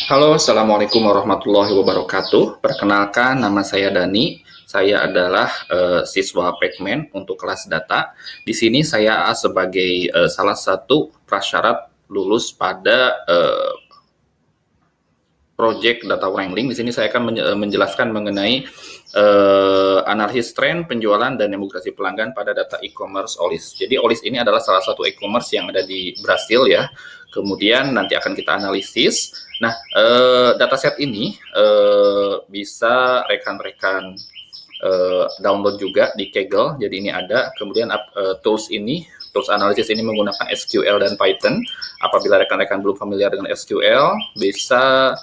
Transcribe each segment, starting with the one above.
Halo, Assalamualaikum warahmatullahi wabarakatuh. Perkenalkan, nama saya Dani. Saya adalah siswa Pekmen untuk kelas data. Di sini saya sebagai salah satu prasyarat lulus pada project data wrangling. Di sini saya akan menjelaskan mengenai analisis tren penjualan dan demografi pelanggan pada data e-commerce OLIS. Jadi OLIS ini adalah salah satu e-commerce yang ada di Brasil ya. Kemudian nanti akan kita analisis. Nah, dataset ini bisa rekan-rekan download juga di Kaggle. Jadi ini ada. Kemudian tools analisis ini menggunakan SQL dan Python. Apabila rekan-rekan belum familiar dengan SQL, bisa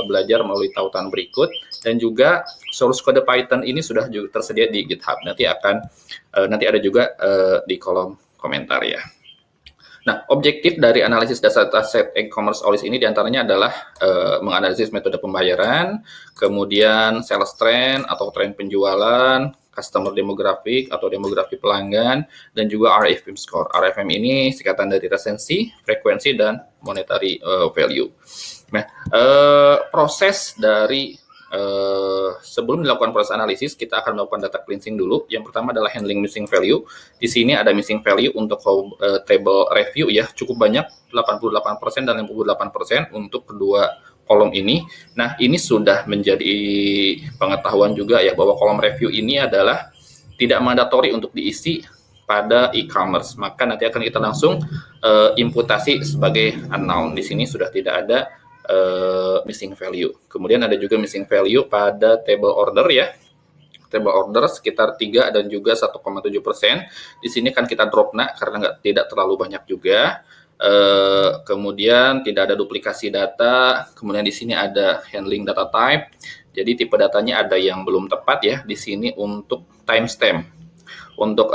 belajar melalui tautan berikut, dan juga source code Python ini sudah juga tersedia di GitHub. Nanti ada juga di kolom komentar ya. Nah, objektif dari analisis dataset e-commerce OLIS ini diantaranya adalah menganalisis metode pembayaran, kemudian sales trend atau tren penjualan, customer demographic atau demografi pelanggan, dan juga RFM score. RFM ini singkatan dari resensi, frekuensi, dan monetary value. Nah, proses dari sebelum dilakukan proses analisis, kita akan melakukan data cleansing dulu. Yang pertama adalah handling missing value. Di sini ada missing value untuk table review ya, cukup banyak, 88% dan 58% untuk kedua kolom ini. Nah, ini sudah menjadi pengetahuan juga ya, bahwa kolom review ini adalah tidak mandatori untuk diisi pada e-commerce. Maka nanti akan kita langsung imputasi sebagai unknown. Di sini sudah tidak ada missing value. Kemudian ada juga missing value pada table order ya. Table order sekitar 3 dan juga 1,7%. Di sini kan kita drop karena tidak terlalu banyak juga. Kemudian tidak ada duplikasi data. Kemudian di sini ada handling data type. Jadi tipe datanya ada yang belum tepat ya. Di sini untuk timestamp. Untuk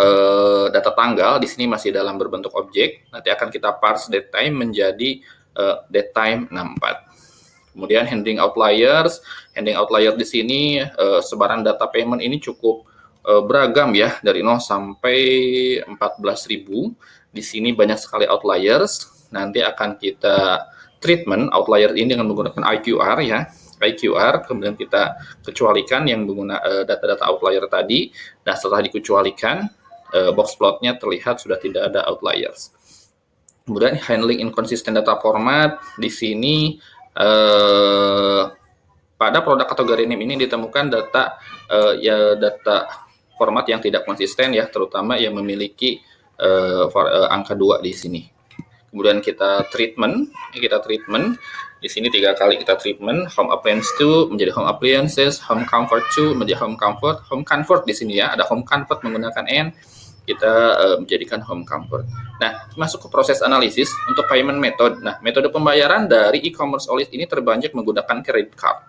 data tanggal di sini masih dalam berbentuk objek. Nanti akan kita parse datetime menjadi datetime 64. Kemudian handling outliers di sini sebaran data payment ini cukup beragam ya, dari 0 sampai 14.000. Di sini banyak sekali outliers. Nanti akan kita treatment outlier ini dengan menggunakan IQR ya. IQR, kemudian kita kecualikan yang menggunakan data-data outlier tadi. Nah, setelah dikecualikan, box plotnya terlihat sudah tidak ada outliers. Kemudian handling inconsistent data format, di sini pada produk kategori name ini ditemukan data format yang tidak konsisten ya, terutama yang memiliki angka 2 di sini. Kemudian kita treatment. Di sini 3 kali kita treatment. Home appliance 2 menjadi home appliances, home comfort 2 menjadi home comfort. Home comfort di sini ya, ada home comfort menggunakan N, kita menjadikan home comfort. Nah, masuk ke proses analisis untuk payment method. Nah, metode pembayaran dari e-commerce OLIS ini terbanyak menggunakan credit card.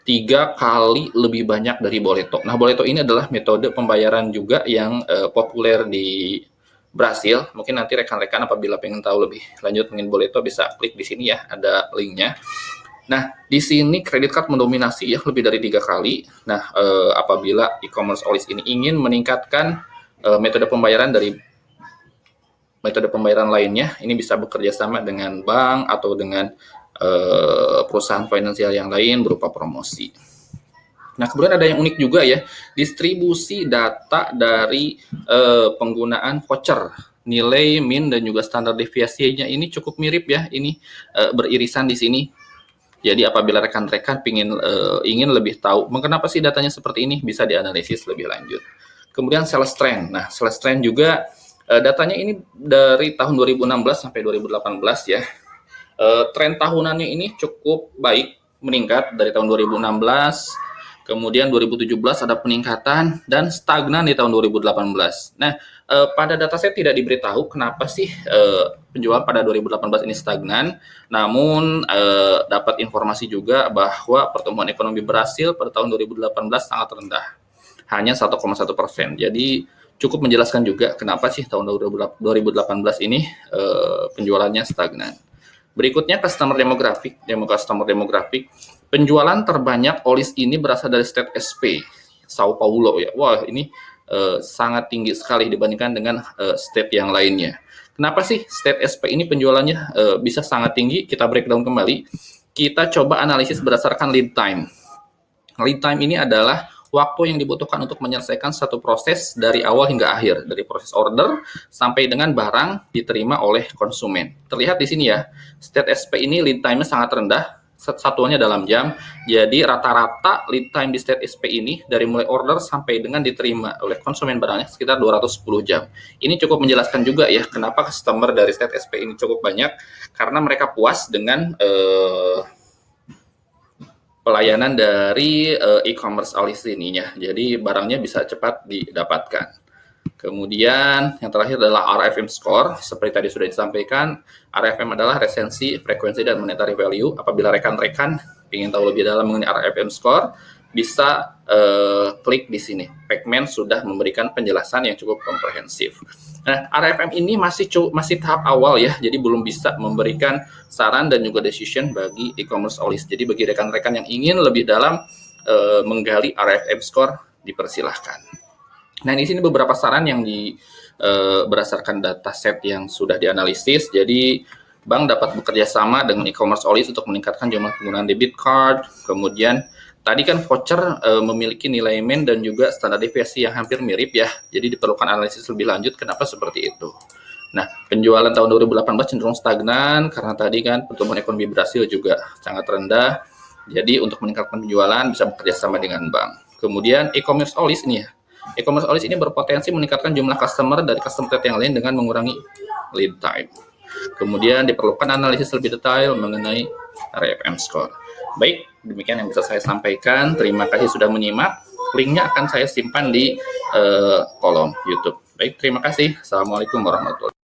3 kali lebih banyak dari Boleto. Nah, Boleto ini adalah metode pembayaran juga yang populer di Brasil. Mungkin nanti rekan-rekan apabila pengen tahu lebih lanjut mengenai Boleto bisa klik di sini ya, ada linknya. Nah, di sini credit card mendominasi ya, lebih dari 3 kali. Nah, apabila e-commerce OLIS ini ingin meningkatkan metode pembayaran dari metode pembayaran lainnya, ini bisa bekerja sama dengan bank atau dengan perusahaan finansial yang lain berupa promosi. Nah, kemudian ada yang unik juga ya, distribusi data dari penggunaan voucher, nilai, min, dan juga standar deviasinya ini cukup mirip ya, ini beririsan di sini. Jadi apabila rekan-rekan ingin lebih tahu mengapa sih datanya seperti ini, bisa dianalisis lebih lanjut. Kemudian sales trend. Nah, sales trend juga datanya ini dari tahun 2016 sampai 2018 ya. Tren tahunannya ini cukup baik, meningkat dari tahun 2016, kemudian 2017 ada peningkatan, dan stagnan di tahun 2018. Nah, pada dataset tidak diberitahu kenapa sih penjualan pada 2018 ini stagnan, namun dapat informasi juga bahwa pertumbuhan ekonomi Brasil pada tahun 2018 sangat rendah, hanya 1,1%. Jadi cukup menjelaskan juga kenapa sih tahun 2018 ini penjualannya stagnan. Berikutnya customer demographic. Penjualan terbanyak OLIS ini berasal dari state SP, Sao Paulo ya. Wah, ini sangat tinggi sekali dibandingkan dengan state yang lainnya. Kenapa sih state SP ini penjualannya bisa sangat tinggi? Kita breakdown kembali. kita coba analisis berdasarkan lead time. Lead time ini adalah waktu yang dibutuhkan untuk menyelesaikan satu proses dari awal hingga akhir, dari proses order sampai dengan barang diterima oleh konsumen. Terlihat di sini ya, state SP ini lead time-nya sangat rendah, satuannya dalam jam. Jadi rata-rata lead time di state SP ini dari mulai order sampai dengan diterima oleh konsumen barangnya sekitar 210 jam. Ini cukup menjelaskan juga ya kenapa customer dari state SP ini cukup banyak, karena mereka puas dengan pelayanan dari e-commerce Olis ininya. Jadi barangnya bisa cepat didapatkan. Kemudian yang terakhir adalah RFM score. Seperti tadi sudah disampaikan, RFM adalah resensi, frekuensi, dan monetary value. Apabila rekan-rekan ingin tahu lebih dalam mengenai RFM score, bisa klik di sini. Pacman sudah memberikan penjelasan yang cukup komprehensif. Nah, RFM ini masih tahap awal ya, jadi belum bisa memberikan saran dan juga decision bagi e-commerce Olis. Jadi bagi rekan-rekan yang ingin lebih dalam menggali RFM score, dipersilahkan. Nah, di sini beberapa saran yang berdasarkan dataset yang sudah dianalisis. Jadi bank dapat bekerja sama dengan e-commerce Olis untuk meningkatkan jumlah penggunaan debit card. Kemudian tadi kan voucher memiliki nilai main dan juga standar deviasi yang hampir mirip ya. Jadi diperlukan analisis lebih lanjut kenapa seperti itu. Nah, penjualan tahun 2018 cenderung stagnan karena tadi kan pertumbuhan ekonomi Brasil juga sangat rendah. Jadi untuk meningkatkan penjualan bisa bekerja sama dengan bank. Kemudian e-commerce Olis ini ya. E-commerce Olis ini berpotensi meningkatkan jumlah customer dari customer yang lain dengan mengurangi lead time. Kemudian diperlukan analisis lebih detail mengenai RFM score. Baik, demikian yang bisa saya sampaikan. Terima kasih sudah menyimak. Linknya akan saya simpan di kolom YouTube. Baik, terima kasih. Assalamualaikum warahmatullahi wabarakatuh.